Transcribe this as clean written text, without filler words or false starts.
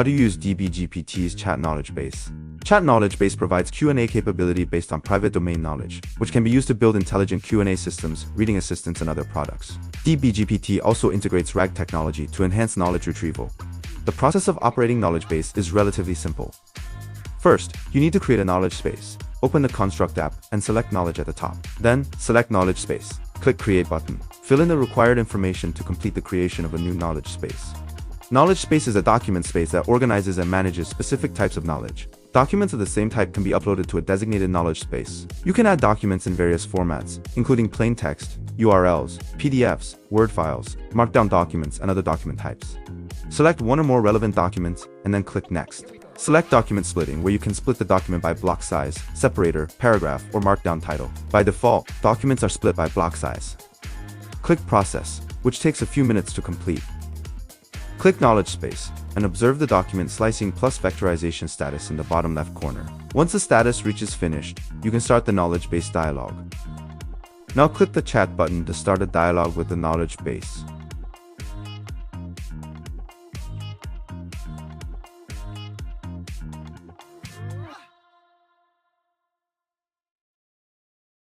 How to use DB-GPT's Chat Knowledge Base. Chat Knowledge Base provides Q&A capability based on private domain knowledge, which can be used to build intelligent Q&A systems, reading assistants, and other products. DB-GPT also integrates RAG technology to enhance knowledge retrieval. The process of operating Knowledge Base is relatively simple. First, you need to create a knowledge space. Open the Construct app and select Knowledge at the top. Then, select Knowledge Space. Click Create button. Fill in the required information to complete the creation of a new knowledge space. Knowledge space is a document space that organizes and manages specific types of knowledge. Documents of the same type can be uploaded to a designated knowledge space. You can add documents in various formats, including plain text, URLs, PDFs, Word files, Markdown documents, and other document types. Select one or more relevant documents, and then click Next. Select Document Splitting, where you can split the document by block size, separator, paragraph, or Markdown title. By default, documents are split by block size. Click Process, which takes a few minutes to complete. Click Knowledge Space, and observe the document slicing plus vectorization status in the bottom left corner. Once the status reaches finished, you can start the knowledge base dialog. Now click the chat button to start a dialog with the knowledge base.